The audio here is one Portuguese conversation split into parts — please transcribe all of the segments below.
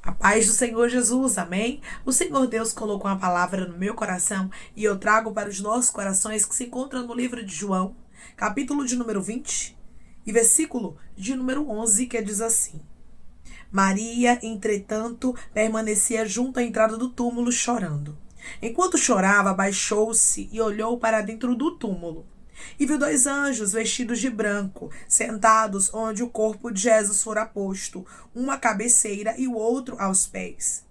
A paz do Senhor Jesus, amém? O Senhor Deus colocou uma palavra no meu coração e eu trago para os nossos corações que se encontra no livro de João, capítulo de número 20 e versículo de número 11, que diz assim: Maria, entretanto, permanecia junto à entrada do túmulo chorando. Enquanto chorava, baixou-se e olhou para dentro do túmulo. E viu dois anjos vestidos de branco, sentados onde o corpo de Jesus fora posto, um à cabeceira e o outro aos pés.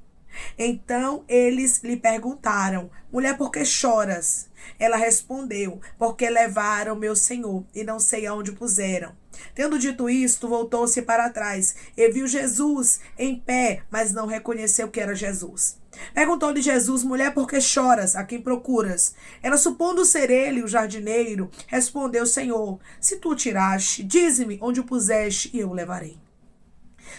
Então eles lhe perguntaram: Mulher, por que choras? Ela respondeu: Porque levaram meu senhor e não sei aonde o puseram. Tendo dito isto, voltou-se para trás e viu Jesus em pé, mas não reconheceu que era Jesus. Perguntou-lhe Jesus: Mulher, por que choras? A quem procuras? Ela, supondo ser ele o jardineiro, respondeu: Senhor, se tu o tiraste, dize-me onde o puseste e eu o levarei.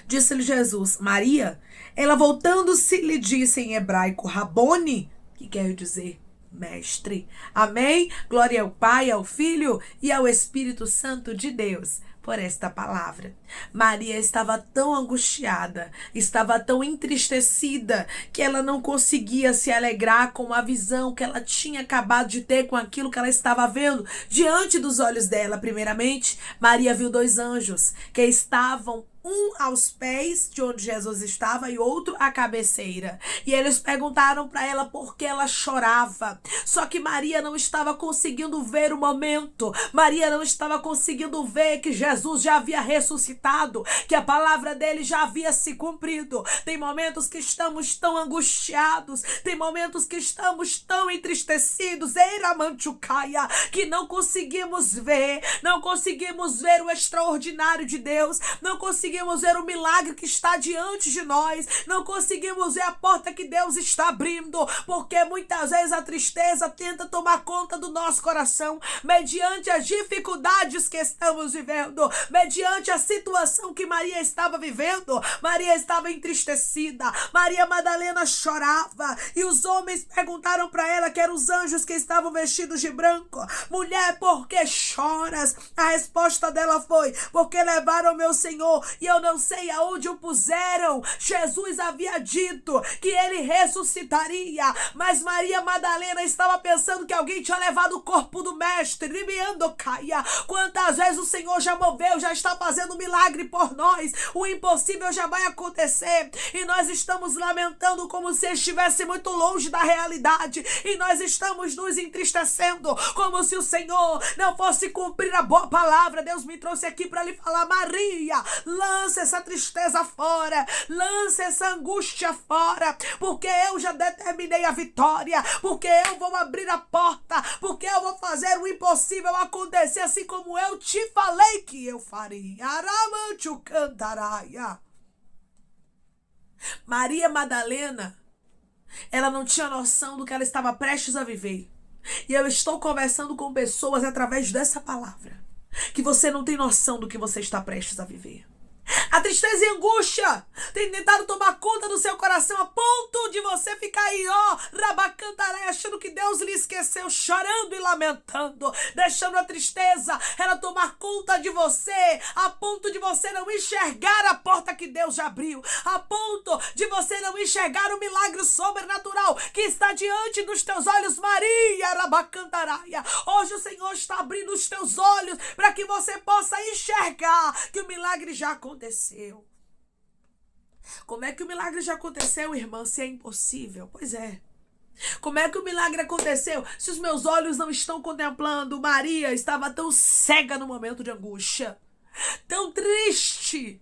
Disse-lhe Jesus: Maria. Ela, voltando-se, lhe disse em hebraico: Rabone, que quer dizer mestre. Amém? Glória ao Pai, ao Filho e ao Espírito Santo de Deus por esta palavra. Maria estava tão angustiada, estava tão entristecida, que ela não conseguia se alegrar com a visão que ela tinha acabado de ter, com aquilo que ela estava vendo diante dos olhos dela. Primeiramente, Maria viu dois anjos que estavam um aos pés de onde Jesus estava e outro à cabeceira. E eles perguntaram para ela por que ela chorava. Só que Maria não estava conseguindo ver o momento. Maria não estava conseguindo ver que Jesus já havia ressuscitado, que a palavra dele já havia se cumprido. Tem momentos que estamos tão angustiados, tem momentos que estamos tão entristecidos, que não conseguimos ver o extraordinário de Deus, não conseguimos ver o milagre que está diante de nós, não conseguimos ver a porta que Deus está abrindo, porque muitas vezes a tristeza tenta tomar conta do nosso coração, mediante as dificuldades que estamos vivendo, mediante a situação que Maria estava vivendo. Maria estava entristecida, Maria Madalena chorava, e os homens perguntaram para ela, que eram os anjos que estavam vestidos de branco: Mulher, por que choras? A resposta dela foi: Porque levaram meu Senhor e eu não sei aonde o puseram. Jesus havia dito que ele ressuscitaria, mas Maria Madalena estava pensando que alguém tinha levado o corpo do mestre. Quantas vezes o Senhor já moveu, já está fazendo um milagre por nós, o impossível já vai acontecer, e nós estamos lamentando como se estivesse muito longe da realidade, e nós estamos nos entristecendo como se o Senhor não fosse cumprir a boa palavra. Deus me trouxe aqui para lhe falar: Maria, lança essa tristeza fora, lança essa angústia fora, porque eu já determinei a vitória, porque eu vou abrir a porta, porque eu vou fazer o impossível acontecer, assim como eu te falei que eu faria. Aramancho cantaraia. Maria Madalena, ela não tinha noção do que ela estava prestes a viver. E eu estou conversando com pessoas através dessa palavra, que você não tem noção do que você está prestes a viver. A tristeza e a angústia tem tentado tomar conta do seu coração, a ponto de você ficar aí, rabacantaré, achando que Deus lhe esqueceu, chorando e lamentando, deixando a tristeza ela tomar conta de você, a ponto de você não enxergar a porta que Deus já abriu, a ponto de você não enxergar o milagre sobrenatural que está diante dos teus olhos. Maria, rabacantaraia, hoje o Senhor está abrindo os teus olhos para que você possa enxergar que o milagre já aconteceu. Como é que o milagre já aconteceu, irmã, se é impossível? Pois é. Como é que o milagre aconteceu se os meus olhos não estão contemplando? Maria estava tão cega no momento de angústia, tão triste.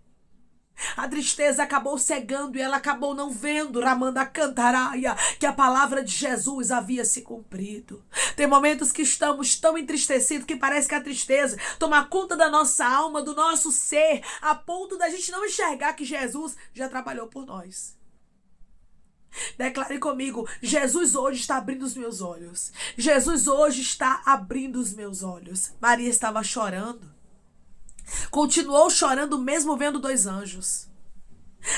A tristeza acabou cegando e ela acabou não vendo, Ramanda Cantaraia, que a palavra de Jesus havia se cumprido. Tem momentos que estamos tão entristecidos que parece que a tristeza toma conta da nossa alma, do nosso ser, a ponto da gente não enxergar que Jesus já trabalhou por nós. Declare comigo: Jesus hoje está abrindo os meus olhos. Jesus hoje está abrindo os meus olhos. Maria estava chorando. Continuou chorando mesmo vendo dois anjos.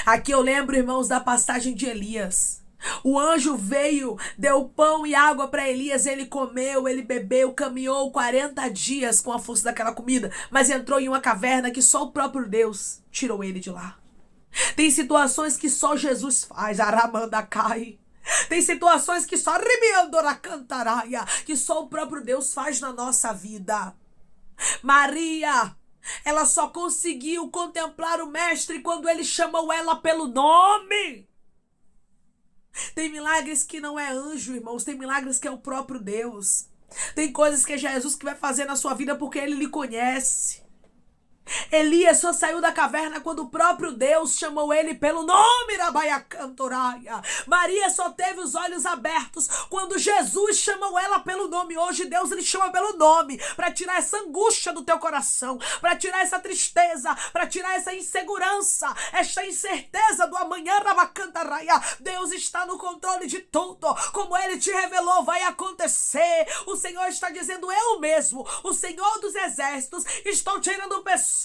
Aqui eu lembro, irmãos, da passagem de Elias. O anjo veio, deu pão e água para Elias, ele comeu, ele bebeu, caminhou 40 dias com a força daquela comida, mas entrou em uma caverna que só o próprio Deus tirou ele de lá. Tem situações que só Jesus faz, Aramanda cai. Tem situações que só Ribiandora cantaraia, que só o próprio Deus faz na nossa vida. Maria, ela só conseguiu contemplar o Mestre quando ele chamou ela pelo nome. Tem milagres que não é anjo, irmãos. Tem milagres que é o próprio Deus. Tem coisas que é Jesus que vai fazer na sua vida porque ele lhe conhece. Elias só saiu da caverna quando o próprio Deus chamou ele pelo nome, Rabaia Cantoraia. Maria só teve os olhos abertos quando Jesus chamou ela pelo nome. Hoje Deus lhe chama pelo nome para tirar essa angústia do teu coração, para tirar essa tristeza, para tirar essa insegurança, esta incerteza do amanhã, Rabacantaraia. Deus está no controle de tudo. Como ele te revelou, vai acontecer. O Senhor está dizendo, eu mesmo, o Senhor dos exércitos, estou tirando pessoas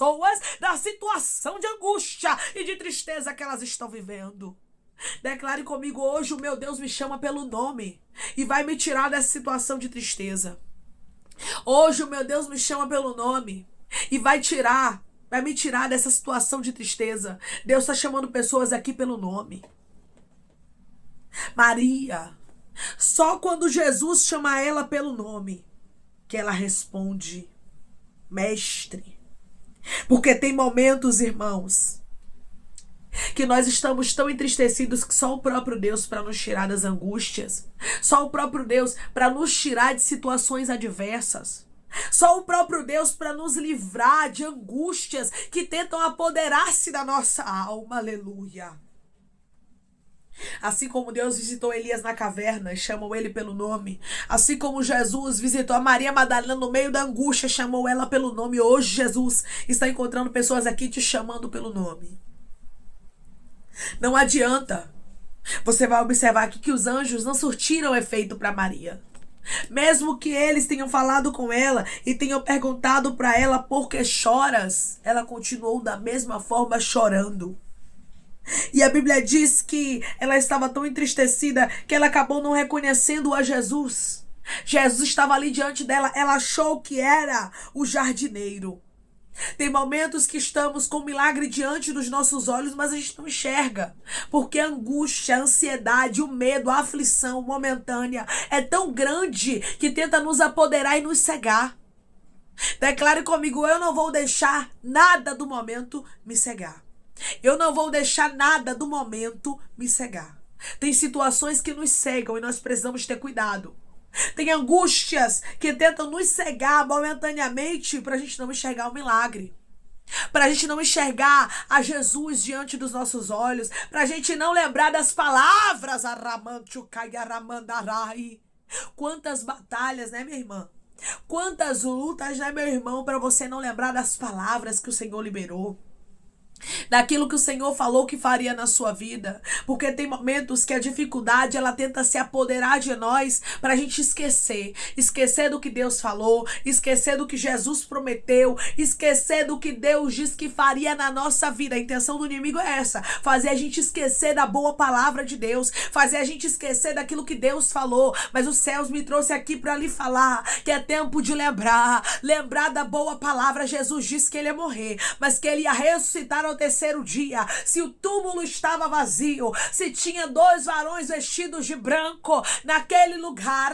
da situação de angústia e de tristeza que elas estão vivendo. Declare comigo, hoje o meu Deus me chama pelo nome e vai me tirar dessa situação de tristeza. Hoje o meu Deus me chama pelo nome e vai me tirar dessa situação de tristeza. Deus está chamando pessoas aqui pelo nome. Maria, só quando Jesus chama ela pelo nome que ela responde, Mestre. Porque tem momentos, irmãos, que nós estamos tão entristecidos que só o próprio Deus para nos tirar das angústias, só o próprio Deus para nos tirar de situações adversas, só o próprio Deus para nos livrar de angústias que tentam apoderar-se da nossa alma, aleluia. Assim como Deus visitou Elias na caverna e chamou ele pelo nome, assim como Jesus visitou a Maria Madalena no meio da angústia, chamou ela pelo nome, hoje Jesus está encontrando pessoas aqui te chamando pelo nome. Não adianta. Você vai observar aqui que os anjos não surtiram efeito para Maria. Mesmo que eles tenham falado com ela e tenham perguntado para ela por que choras, ela continuou da mesma forma chorando. E a Bíblia diz que ela estava tão entristecida que ela acabou não reconhecendo a Jesus. Jesus estava ali diante dela, ela achou que era o jardineiro. Tem momentos que estamos com o milagre diante dos nossos olhos, mas a gente não enxerga. Porque a angústia, a ansiedade, o medo, a aflição momentânea é tão grande que tenta nos apoderar e nos cegar. Declare comigo, eu não vou deixar nada do momento me cegar. Eu não vou deixar nada do momento me cegar. Tem situações que nos cegam e nós precisamos ter cuidado. Tem angústias que tentam nos cegar momentaneamente para a gente não enxergar o milagre. Para a gente não enxergar a Jesus diante dos nossos olhos. Para a gente não lembrar das palavras. Quantas batalhas, né, minha irmã? Quantas lutas, né, meu irmão, para você não lembrar das palavras que o Senhor liberou. Daquilo que o Senhor falou que faria na sua vida. Porque tem momentos que a dificuldade ela tenta se apoderar de nós para a gente esquecer do que Deus falou, esquecer do que Jesus prometeu, esquecer do que Deus diz que faria na nossa vida. A intenção do inimigo é essa, fazer a gente esquecer da boa palavra de Deus, fazer a gente esquecer daquilo que Deus falou. Mas os céus me trouxe aqui para lhe falar que é tempo de lembrar da boa palavra. Jesus disse que ele ia morrer, mas que ele ia ressuscitar ao terceiro dia. Se o túmulo estava vazio, se tinha 2 varões vestidos de branco naquele lugar,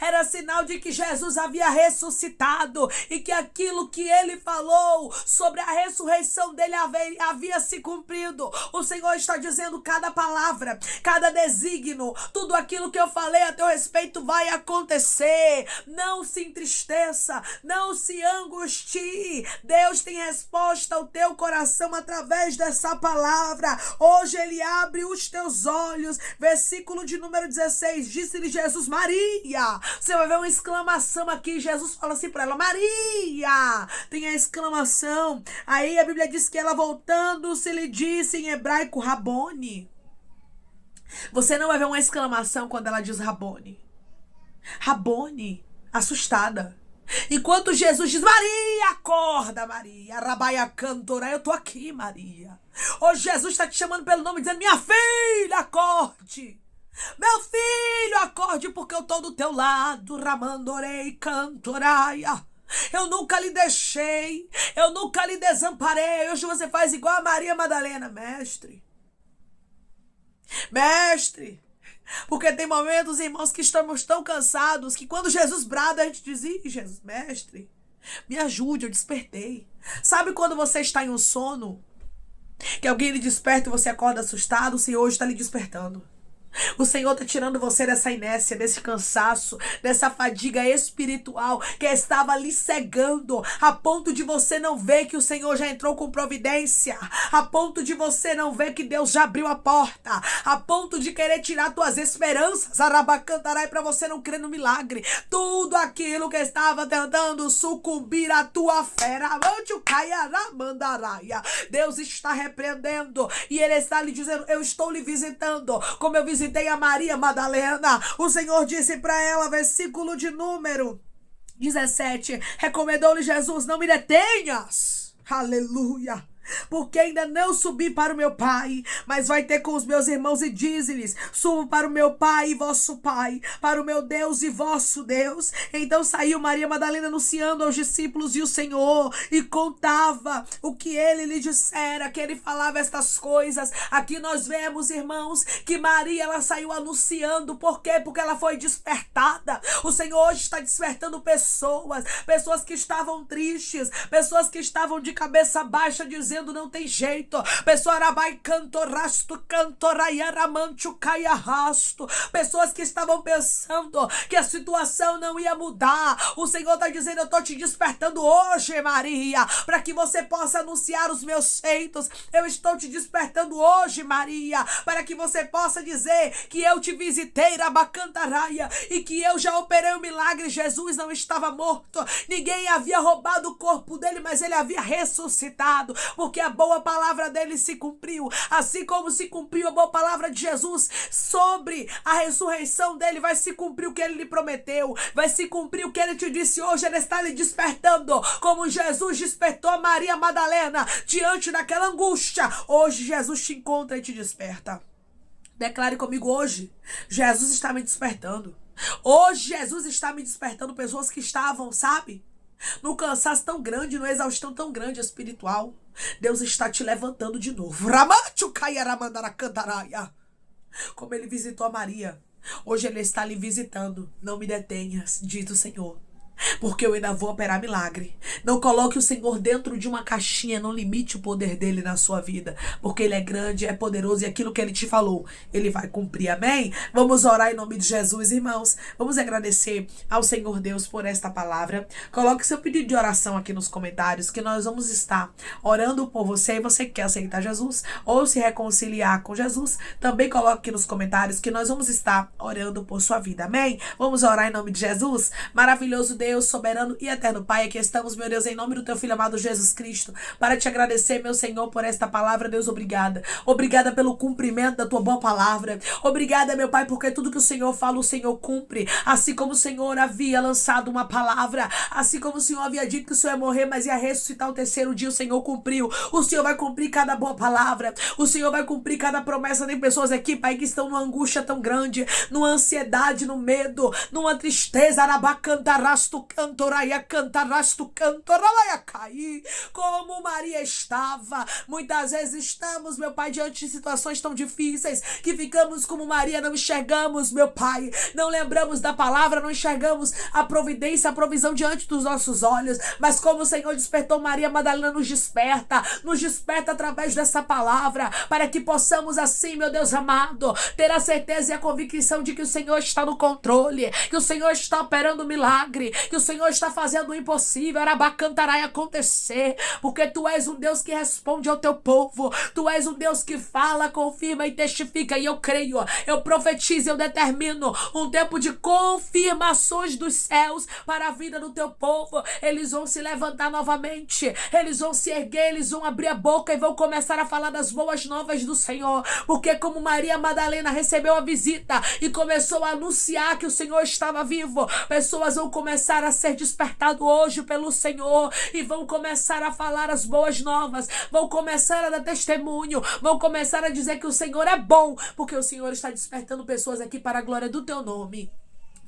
era sinal de que Jesus havia ressuscitado e que aquilo que ele falou sobre a ressurreição dele havia se cumprido. O Senhor está dizendo, cada palavra, cada desígnio, tudo aquilo que eu falei a teu respeito vai acontecer. Não se entristeça, não se angustie. Deus tem resposta ao teu coração através dessa palavra. Hoje ele abre os teus olhos. Versículo de número 16, disse-lhe Jesus, Maria. Você vai ver uma exclamação aqui. Jesus fala assim para ela, Maria. Tem a exclamação. Aí a Bíblia diz que ela voltando-se lhe disse em hebraico, Rabone. Você não vai ver uma exclamação quando ela diz Rabone. Rabone, assustada. Enquanto Jesus diz, Maria, acorda, Maria, Rabaia Cantora, eu tô aqui, Maria. Hoje Jesus está te chamando pelo nome, dizendo, minha filha, acorde. Meu filho, acorde, porque eu tô do teu lado, Ramandorei Cantoraia. Eu nunca lhe deixei. Eu nunca lhe desamparei. Hoje você faz igual a Maria Madalena. Mestre. Mestre. Porque tem momentos, irmãos, que estamos tão cansados que quando Jesus brada, a gente diz: Ih, Jesus, mestre, me ajude, eu despertei. Sabe quando você está em um sono, que alguém lhe desperta e você acorda assustado? O Senhor hoje está lhe despertando. O Senhor está tirando você dessa inércia, desse cansaço, dessa fadiga espiritual que estava lhe cegando, a ponto de você não ver que o Senhor já entrou com providência, a ponto de você não ver que Deus já abriu a porta, a ponto de querer tirar tuas esperanças, arabacantarai, para você não crer no milagre. Tudo aquilo que estava tentando sucumbir à tua fé, Deus está repreendendo e Ele está lhe dizendo: eu estou lhe visitando, como eu visitei a Maria Madalena. O Senhor disse para ela, versículo de número 17, recomendou-lhe Jesus: não me detenhas, aleluia, porque ainda não subi para o meu Pai, mas vai ter com os meus irmãos e dize-lhes: subo para o meu Pai e vosso Pai, para o meu Deus e vosso Deus. Então saiu Maria Madalena anunciando aos discípulos e o Senhor, e contava o que ele lhe dissera, que ele falava estas coisas. Aqui nós vemos, irmãos, que Maria, ela saiu anunciando. Por quê? Porque ela foi despertada. O Senhor hoje está despertando pessoas que estavam tristes, pessoas que estavam de cabeça baixa, dizendo: não tem jeito. Pessoa arabai cantorasto, cantoraiaramancho caiarrasto. Pessoas que estavam pensando que a situação não ia mudar. O Senhor está dizendo: eu estou te despertando hoje, Maria, para que você possa anunciar os meus feitos. Eu estou te despertando hoje, Maria, para que você possa dizer que eu te visitei, rabacantaraia, e que eu já operei o milagre. Jesus não estava morto. Ninguém havia roubado o corpo dele, mas ele havia ressuscitado, porque a boa palavra dele se cumpriu. Assim como se cumpriu a boa palavra de Jesus sobre a ressurreição dele, vai se cumprir o que ele lhe prometeu, vai se cumprir o que ele te disse hoje. Ele está lhe despertando, como Jesus despertou a Maria Madalena diante daquela angústia. Hoje Jesus te encontra e te desperta. Declare comigo: hoje Jesus está me despertando. Hoje Jesus está me despertando. Pessoas que estavam, sabe, no cansaço tão grande, no exaustão tão grande espiritual, Deus está te levantando de novo. Como ele visitou a Maria, hoje ele está lhe visitando. Não me detenhas, diz o Senhor, porque eu ainda vou operar milagre. Não coloque o Senhor dentro de uma caixinha, não limite o poder dele na sua vida, porque ele é grande, é poderoso, e aquilo que ele te falou, ele vai cumprir, amém? Vamos orar em nome de Jesus, irmãos. Vamos agradecer ao Senhor Deus por esta palavra. Coloque seu pedido de oração aqui nos comentários, que nós vamos estar orando por você. E você que quer aceitar Jesus ou se reconciliar com Jesus, também coloque aqui nos comentários, que nós vamos estar orando por sua vida, amém? Vamos orar em nome de Jesus. Maravilhoso Deus, soberano e eterno Pai, aqui estamos, meu Deus, em nome do teu Filho amado Jesus Cristo, para te agradecer, meu Senhor, por esta palavra. Deus, obrigada. Obrigada pelo cumprimento da tua boa palavra. Obrigada, meu Pai, porque tudo que o Senhor fala, o Senhor cumpre. Assim como o Senhor havia lançado uma palavra, assim como o Senhor havia dito que o Senhor ia morrer, mas ia ressuscitar o terceiro dia, o Senhor cumpriu. O Senhor vai cumprir cada boa palavra. O Senhor vai cumprir cada promessa. Tem pessoas aqui, Pai, que estão numa angústia tão grande, numa ansiedade, no medo, numa tristeza, arabacantarasto, cantoraia, cantarasto, cantoraia, cair, como Maria estava. Muitas vezes estamos, meu Pai, diante de situações tão difíceis, que ficamos como Maria, não enxergamos, meu Pai, não lembramos da palavra, não enxergamos a providência, a provisão diante dos nossos olhos, mas como o Senhor despertou Maria Madalena, nos desperta através dessa palavra, para que possamos assim, meu Deus amado, ter a certeza e a convicção de que o Senhor está no controle, que o Senhor está operando o milagre, que o Senhor está fazendo o impossível, arabacantarai, acontecer, porque tu és um Deus que responde ao teu povo, tu és um Deus que fala, confirma e testifica, e eu creio, eu profetizo, eu determino um tempo de confirmações dos céus para a vida do teu povo. Eles vão se levantar novamente, eles vão se erguer, eles vão abrir a boca e vão começar a falar das boas novas do Senhor, porque como Maria Madalena recebeu a visita e começou a anunciar que o Senhor estava vivo, pessoas vão começar a ser despertadas hoje pelo Senhor e vão começar a falar as boas novas, vão começar a dar testemunho, vão começar a dizer que o Senhor é bom, porque o Senhor está despertando pessoas aqui para a glória do teu nome.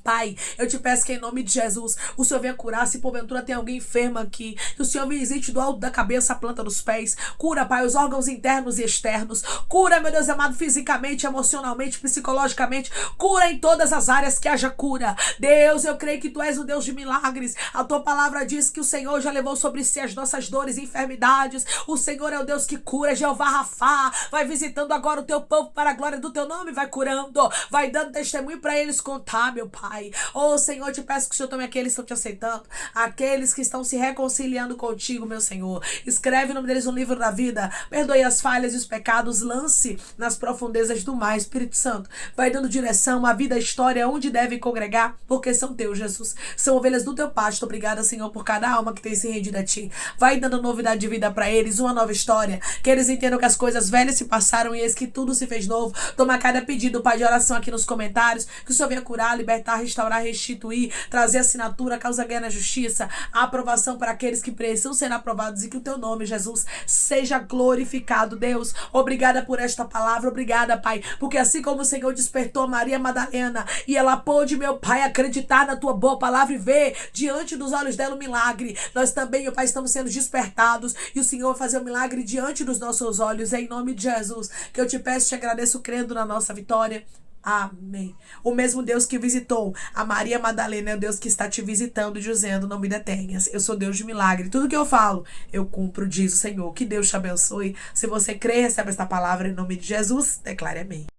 Pai, eu te peço que em nome de Jesus, o Senhor venha curar, se porventura tem alguém enfermo aqui, que o Senhor visite do alto da cabeça à planta dos pés, cura, Pai, os órgãos internos e externos, cura, meu Deus amado, fisicamente, emocionalmente, psicologicamente, cura em todas as áreas, que haja cura. Deus, eu creio que Tu és o Deus de milagres, a Tua palavra diz que o Senhor já levou sobre si as nossas dores e enfermidades, o Senhor é o Deus que cura, Jeová Rafá, vai visitando agora o Teu povo para a glória do Teu nome, vai curando, vai dando testemunho para eles contar, meu Pai. Oh, Senhor, te peço que o Senhor tome aqueles que estão te aceitando, aqueles que estão se reconciliando contigo, meu Senhor. Escreve o nome deles no livro da vida, perdoe as falhas e os pecados, lance nas profundezas do mar, Espírito Santo. Vai dando direção à vida, à história, onde deve congregar, porque são teus, Jesus. São ovelhas do teu pasto. Obrigada, Senhor, por cada alma que tem se rendido a ti. Vai dando novidade de vida para eles, uma nova história, que eles entendam que as coisas velhas se passaram e eis que tudo se fez novo. Toma cada pedido, Pai, de oração aqui nos comentários, que o Senhor venha curar, libertar, restaurar, restituir, trazer assinatura, causa ganha na justiça, a aprovação para aqueles que precisam ser aprovados e que o teu nome, Jesus, seja glorificado, Deus. Obrigada por esta palavra, obrigada, Pai, porque assim como o Senhor despertou Maria Madalena e ela pôde, meu Pai, acreditar na tua boa palavra e ver diante dos olhos dela o milagre, nós também, meu Pai, estamos sendo despertados e o Senhor vai fazer o milagre diante dos nossos olhos, em nome de Jesus, que eu te peço e te agradeço crendo na nossa vitória. Amém. O mesmo Deus que visitou a Maria Madalena é o Deus que está te visitando, dizendo: não me detenhas, eu sou Deus de milagre, tudo que eu falo, eu cumpro, diz o Senhor. Que Deus te abençoe. Se você crê, recebe esta palavra em nome de Jesus, declare amém.